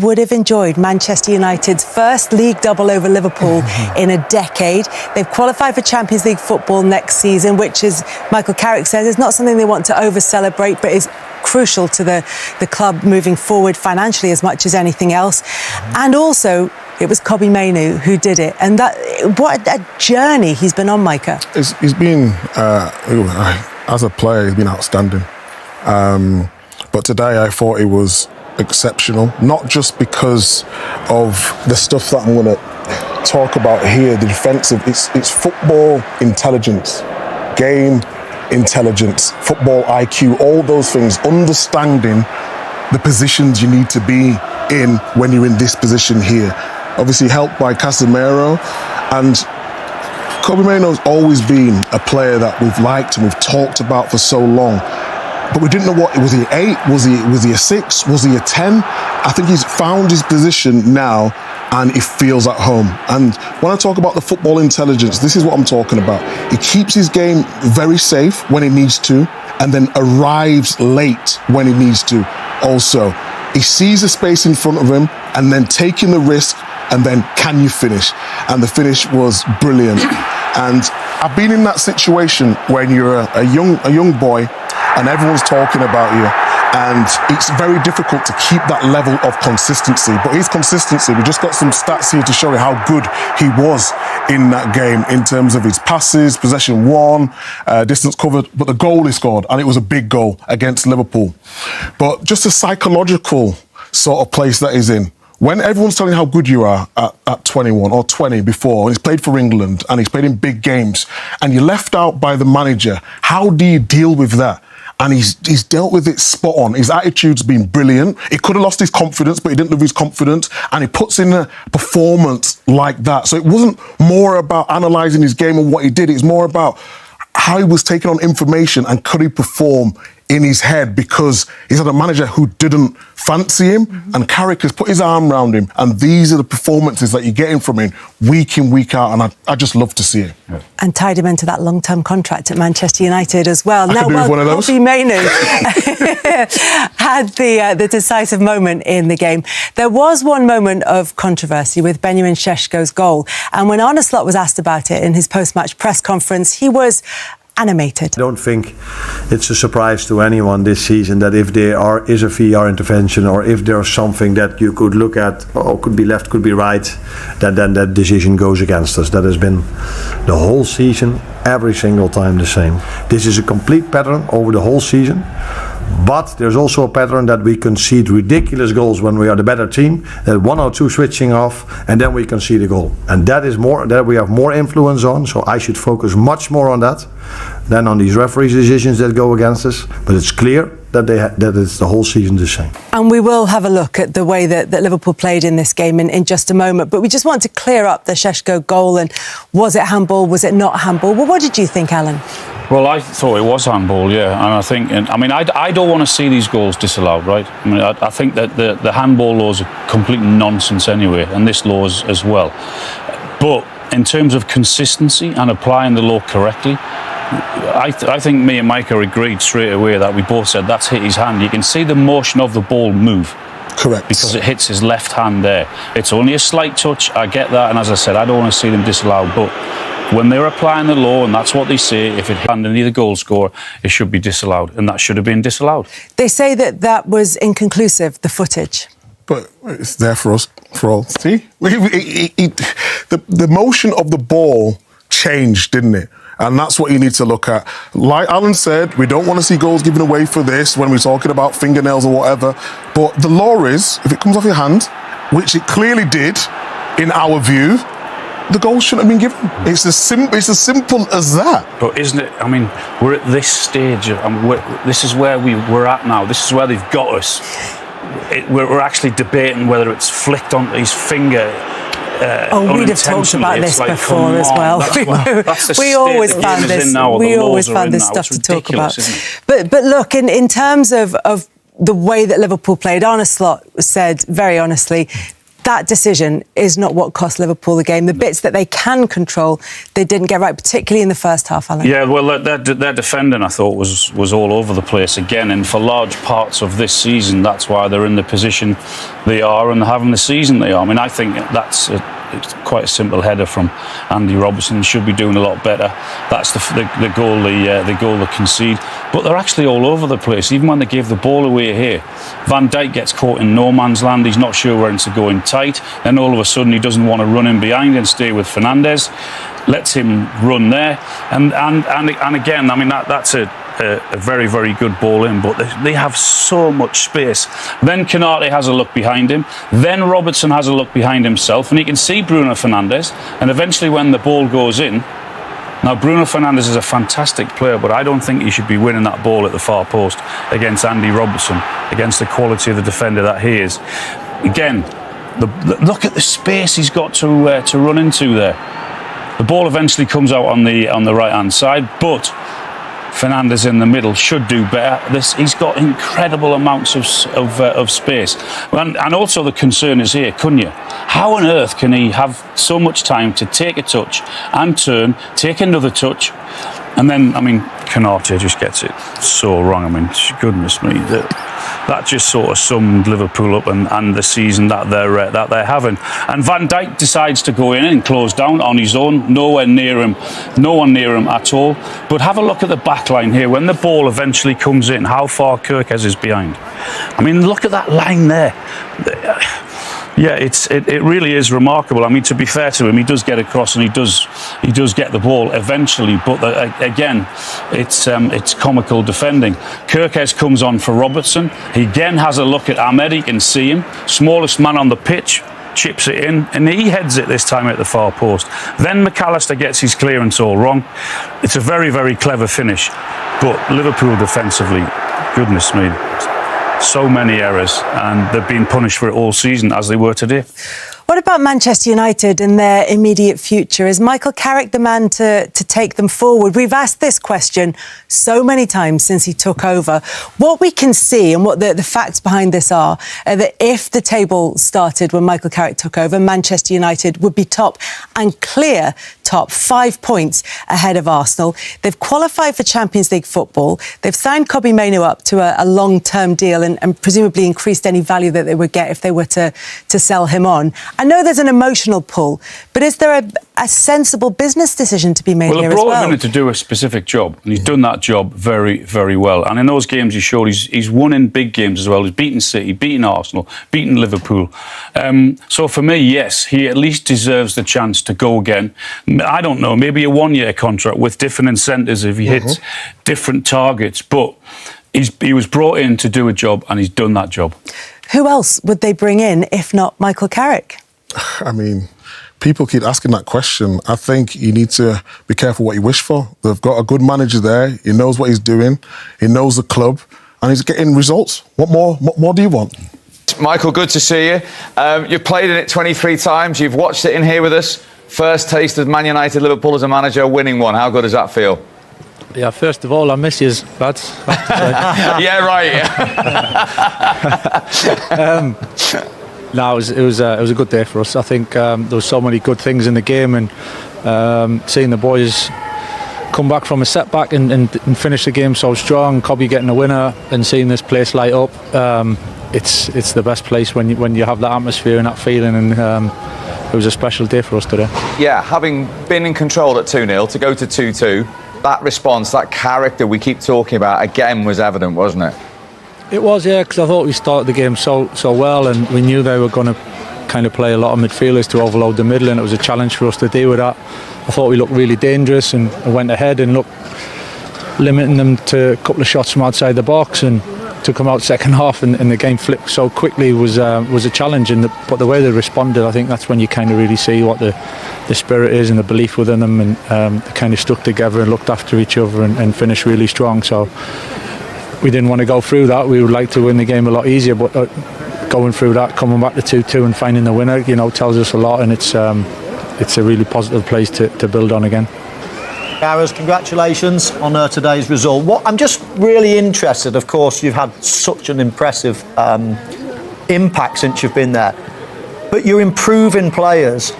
would have enjoyed Manchester United's first league double over Liverpool in a decade. They've qualified for Champions League football next season, which, as Michael Carrick says, is not something they want to over-celebrate, but is crucial to the club moving forward financially as much as anything else. And also, it was Kobbie Mainoo who did it. And what a journey he's been on, Micah. He's been, as a player, he's been outstanding. But today I thought he was exceptional, not just because of the stuff that I'm going to talk about here, the defensive, it's football intelligence, game intelligence, football IQ, all those things, understanding the positions you need to be in when you're in this position here. Obviously helped by Casemiro, and Kobbie Mainoo's always been a player that we've liked and we've talked about for so long. But we didn't know was he 8? Was he a 6? Was he a 10? I think he's found his position now and he feels at home. And when I talk about the football intelligence, this is what I'm talking about. He keeps his game very safe when he needs to and then arrives late when he needs to also. He sees the space in front of him and then taking the risk and then can you finish? And the finish was brilliant. And I've been in that situation when you're a young boy and everyone's talking about you, and it's very difficult to keep that level of consistency. But his consistency, we just got some stats here to show you how good he was in that game in terms of his passes, possession won, distance covered, but the goal he scored, and it was a big goal against Liverpool. But just a psychological sort of place that he's in. When everyone's telling you how good you are at 21 or 20 before, and he's played for England and he's played in big games, and you're left out by the manager, how do you deal with that? And he's dealt with it spot on. His attitude's been brilliant. He could have lost his confidence, but he didn't lose his confidence. And he puts in a performance like that. So it wasn't more about analysing his game and what he did. It's more about how he was taking on information and could he perform in his head, because he's had a manager who didn't fancy him, and Carrick has put his arm around him, and these are the performances that you're getting from him week in, week out, and I just love to see it. Yeah. And tied him into that long-term contract at Manchester United as well. I could do with one of those. Kobbie Mainoo had the decisive moment in the game. There was one moment of controversy with Benjamin Šeško's goal, and when Arne Slot was asked about it in his post-match press conference, he was animated. I don't think it's a surprise to anyone this season that if there is a VR intervention or if there's something that you could look at, or could be left, could be right, then that decision goes against us. That has been the whole season, every single time the same. This is a complete pattern over the whole season. But there's also a pattern that we concede ridiculous goals when we are the better team, that 1 or 2 switching off, and then we concede a goal. And that is more, that we have more influence on, so I should focus much more on that than on these referees' decisions that go against us. But it's clear that it's the whole season the same. And we will have a look at the way that Liverpool played in this game in just a moment. But we just want to clear up the Šeško goal, and was it handball, was it not handball? Well, what did you think, Alan? Well, I thought it was handball, yeah. And I think, I don't want to see these goals disallowed, right? I mean, I think that the handball laws are complete nonsense anyway, and this law is as well. But in terms of consistency and applying the law correctly, I think me and Micah agreed straight away that we both said that's hit his hand. You can see the motion of the ball move. Correct. Because it hits his left hand there. It's only a slight touch, I get that, and as I said, I don't want to see them disallowed, but when they're applying the law, and that's what they say, if it hit underneath the goal scorer, it should be disallowed, and that should have been disallowed. They say that was inconclusive, the footage. But it's there for us, for all. See? The motion of the ball changed, didn't it? And that's what you need to look at. Like Alan said, we don't want to see goals given away for this when we're talking about fingernails or whatever. But the law is, if it comes off your hand, which it clearly did, in our view, the goal shouldn't have been given. It's as simple as that. But isn't it? I mean, we're at this stage. This is where we're at now. This is where they've got us. We're actually debating whether it's flicked onto his finger. We'd have talked about this before as well. We always found this. We always found this stuff to talk about. But look, in terms of the way that Liverpool played, Arne Slot said very honestly, that decision is not what cost Liverpool the game. The bits that they can control, they didn't get right, particularly in the first half, Alan. Yeah, well, their defending, I thought, was all over the place again. And for large parts of this season, that's why they're in the position they are and having the season they are. I mean, I think it's quite a simple header from Andy Robertson. Should be doing a lot better. That's the goal they concede. But they're actually all over the place. Even when they gave the ball away here, Van Dijk gets caught in no man's land. He's not sure when to go in tight. Then all of a sudden he doesn't want to run in behind and stay with Fernandes. Lets him run there. And again, I mean that's a very, very good ball in, but they have so much space. Then Canate has a look behind him. Then Robertson has a look behind himself, and he can see Bruno Fernandes. And eventually, when the ball goes in, now Bruno Fernandes is a fantastic player, but I don't think he should be winning that ball at the far post against Andy Robertson, against the quality of the defender that he is. Again, look at the space he's got to run into there. The ball eventually comes out on the right-hand side, but Fernandes in the middle should do better. He's got incredible amounts of space, and also the concern is here, Cunha. How on earth can he have so much time to take a touch and turn, take another touch, and then Canate just gets it so wrong. I mean, goodness me, that just sort of summed Liverpool up and the season that they're having. And Van Dijk decides to go in and close down on his own. No one near him at all. But have a look at the back line here. When the ball eventually comes in, how far Kerkez is behind. I mean, look at that line there. Yeah, it really is remarkable. I mean, to be fair to him, he does get across and he does get the ball eventually. But again, it's comical defending. Kerkez comes on for Robertson. He again has a look at Ahmed. He can see him. Smallest man on the pitch. Chips it in, and he heads it this time at the far post. Then McAllister gets his clearance all wrong. It's a very, very clever finish. But Liverpool defensively, goodness me, so many errors, and they've been punished for it all season, as they were today. What about Manchester United and their immediate future? Is Michael Carrick the man to take them forward? We've asked this question so many times since he took over. What we can see and what the facts behind this are that if the table started when Michael Carrick took over, Manchester United would be top and clear top, 5 points ahead of Arsenal. They've qualified for Champions League football. They've signed Kobbie Mainoo up to a long-term deal and presumably increased any value that they would get if they were to sell him on. I know there's an emotional pull, but is there a sensible business decision to be made here as well? Well, they brought him in to do a specific job, and he's done that job very, very well. And in those games he showed he's won in big games as well. He's beaten City, beaten Arsenal, beaten Liverpool. So for me, yes, he at least deserves the chance to go again. I don't know, maybe a one-year contract with different incentives if he hits different targets. But he was brought in to do a job, and he's done that job. Who else would they bring in if not Michael Carrick? I mean, people keep asking that question. I think you need to be careful what you wish for. They've got a good manager there. He knows what he's doing. He knows the club, and he's getting results. What more do you want? Michael, good to see you. You've played in it 23 times. You've watched it in here with us. First taste of Man United, Liverpool as a manager, winning one. How good does that feel? Yeah, first of all, I miss you, lads. Yeah, right. No, it was a good day for us. I think there was so many good things in the game, and seeing the boys come back from a setback and finish the game so strong, Kobbie getting a winner, and seeing this place light up. It's the best place when you have that atmosphere and that feeling, and it was a special day for us today. Yeah, having been in control at 2-0 to go to 2-2, that response, that character we keep talking about again was evident, wasn't it? It was, yeah, because I thought we started the game so well, and we knew they were going to kind of play a lot of midfielders to overload the middle, and it was a challenge for us to deal with that. I thought we looked really dangerous and went ahead and looked limiting them to a couple of shots from outside the box, and to come out second half and the game flipped so quickly was a challenge. But the way they responded, I think that's when you kind of really see what the spirit is and the belief within them, and they kind of stuck together and looked after each other and finished really strong. So we didn't want to go through that. We would like to win the game a lot easier, but going through that, coming back to 2-2 and finding the winner, tells us a lot, and it's a really positive place to build on again. Gareth, congratulations on today's result. I'm just really interested, of course, you've had such an impressive impact since you've been there. but you're improving players.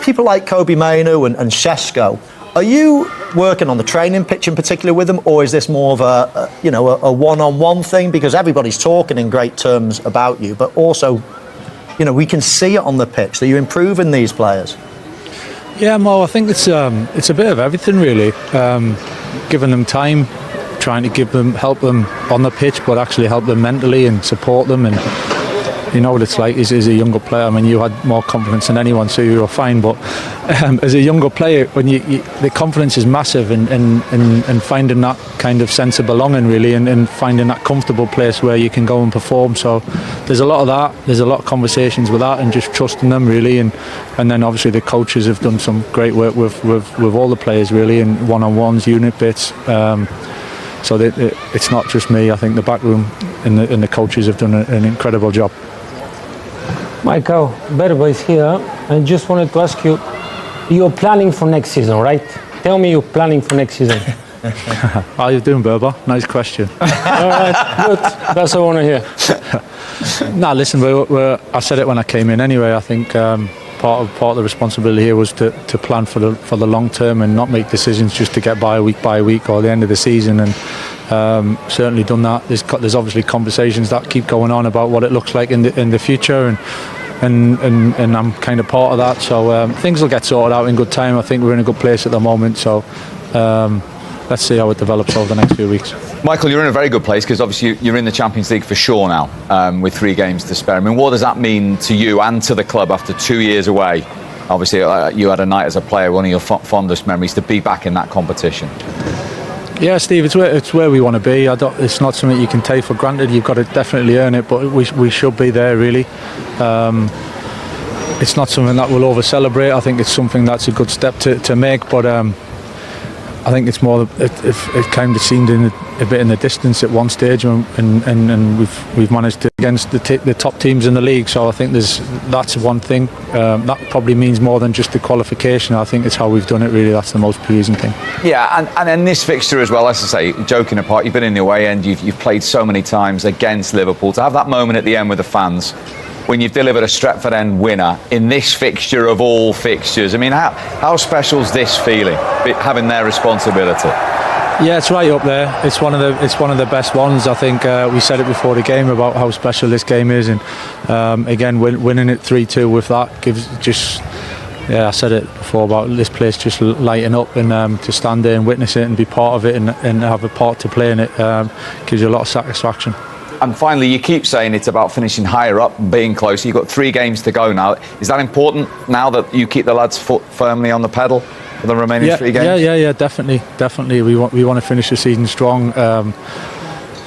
People like Kobe Mainu and Šeško, are you working on the training pitch in particular with them, or is this more of a one-on-one thing? Because everybody's talking in great terms about you, but also, we can see it on the pitch that you're improving these players. Yeah, Mo, I think it's a bit of everything really. Giving them time, trying to help them on the pitch, but actually help them mentally and support them. And you know what it's like as a younger player. I mean, you had more confidence than anyone, so you were fine. But as a younger player, when the confidence is massive, and finding that kind of sense of belonging, really, and finding that comfortable place where you can go and perform. So there's a lot of that. There's a lot of conversations with that, and just trusting them, really. And then obviously the coaches have done some great work with all the players, really, in one-on-ones, unit bits. So it's not just me. I think the back room and the coaches have done an incredible job. Michael, Berbo is here. I just wanted to ask you, you're planning for next season, right? Tell me you're planning for next season. How are you doing, Berbo? Nice question. All right, good. That's what I want to hear. Nah, listen, I said it when I came in anyway. I think part of the responsibility here was to plan for the long term and not make decisions just to get by week or the end of the season. And certainly done that. There's obviously conversations that keep going on about what it looks like in the future, and I'm kind of part of that. So things will get sorted out in good time. I think we're in a good place at the moment. So let's see how it develops over the next few weeks. Michael, you're in a very good place because obviously you're in the Champions League for sure now, with 3 games to spare. I mean, what does that mean to you and to the club after 2 years away? Obviously, you had a night as a player, one of your fondest memories, to be back in that competition. Yeah, Steve, it's where we want to be. It's not something you can take for granted. You've got to definitely earn it, but we should be there, really. It's not something that we'll over-celebrate. I think it's something that's a good step to make, but I think it's more. It kind of seemed a bit in the distance at one stage, and we've managed to against the top teams in the league. So I think that's one thing. That probably means more than just the qualification. I think it's how we've done it. Really, that's the most pleasing thing. Yeah, and in this fixture as well, as I say, joking apart, you've been in the away end. You've played so many times against Liverpool. To have that moment at the end with the fans, when you've delivered a Stretford End winner in this fixture of all fixtures, I mean, how special is this feeling, having their responsibility? Yeah, it's right up there. It's one of the best ones. I think we said it before the game about how special this game is, and again, winning it 3-2 with that gives just. Yeah, I said it before about this place just lighting up, and to stand there and witness it and be part of it and have a part to play in it gives you a lot of satisfaction. And finally, you keep saying it's about finishing higher up and being closer. You've got 3 games to go now. Is that important now that you keep the lads' foot firmly on the pedal for the remaining 3 games? Yeah, definitely. We want to finish the season strong.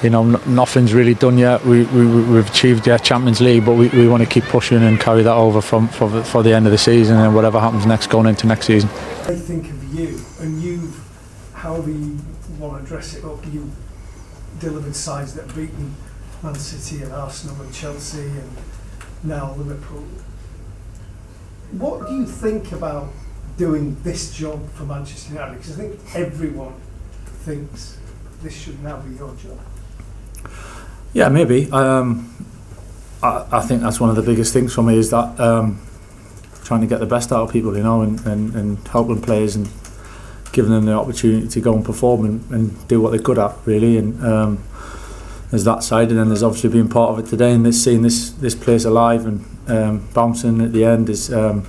Nothing's really done yet. We've achieved Champions League, but we want to keep pushing and carry that over for the end of the season and whatever happens next going into next season. I think of you, and however you want to dress it up, you delivered sides that have beaten Man City and Arsenal and Chelsea and now Liverpool. What do you think about doing this job for Manchester United? Because I think everyone thinks this should now be your job. Yeah, maybe. I think that's one of the biggest things for me is that trying to get the best out of people, and helping players and giving them the opportunity to go and perform and do what they're good at, really. And there's that side, and then there's obviously being part of it today and seeing this place alive and bouncing at the end is a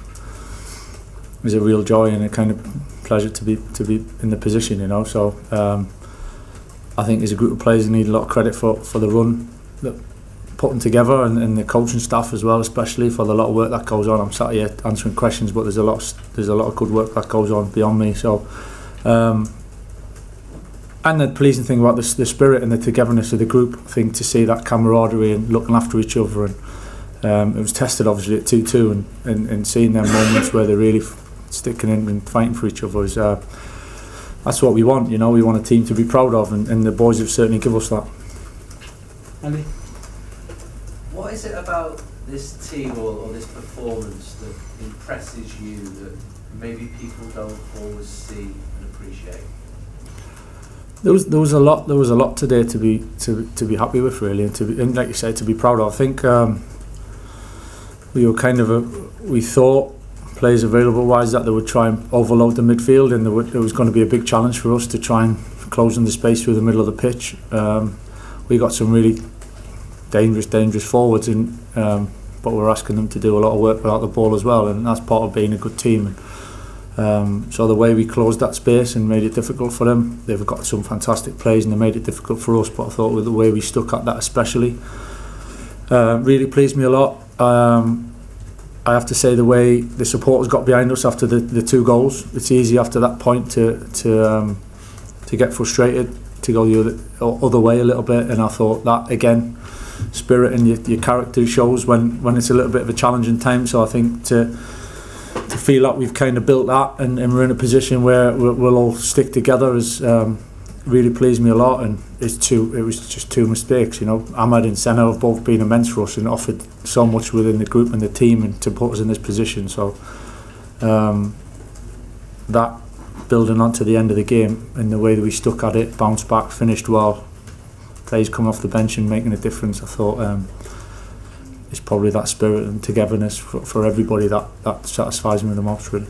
real joy and a kind of pleasure to be in the position, So I think as a group of players, you need a lot of credit for the run that putting together, and the coaching staff as well, especially for the lot of work that goes on. I'm sat here answering questions, but there's a lot of good work that goes on beyond me. So. And the pleasing thing about the spirit and the togetherness of the group, I think, to see that camaraderie and looking after each other, and it was tested obviously at 2-2, and seeing them moments where they're really sticking in and fighting for each other is that's what we want. We want a team to be proud of, and the boys have certainly given us that. Andy, what is it about this team or this performance that impresses you that maybe people don't always see and appreciate? There was a lot today to be happy with, really, and like you said, to be proud of. I think we were kind of we thought players available wise that they would try and overload the midfield, and there was going to be a big challenge for us to try and close in the space through the middle of the pitch. We got some really dangerous forwards, and but we're asking them to do a lot of work without the ball as well, and that's part of being a good team. So the way we closed that space and made it difficult for them, they've got some fantastic plays and they made it difficult for us, but I thought with the way we stuck at that especially really pleased me a lot. I have to say the way the supporters got behind us after the 2 goals, it's easy after that point to get frustrated, to go the other way a little bit, and I thought that again, spirit and your character shows when it's a little bit of a challenging time. So I think to feel like we've kind of built that and we're in a position where we'll all stick together is really pleased me a lot. And it was just 2 mistakes, you know. Ahmed and Senna have both been immense for us and offered so much within the group and the team and to put us in this position. So that building on to the end of the game and the way that we stuck at it, bounced back, finished well, players coming off the bench and making a difference, I thought it's probably that spirit and togetherness for everybody that satisfies me the most, really.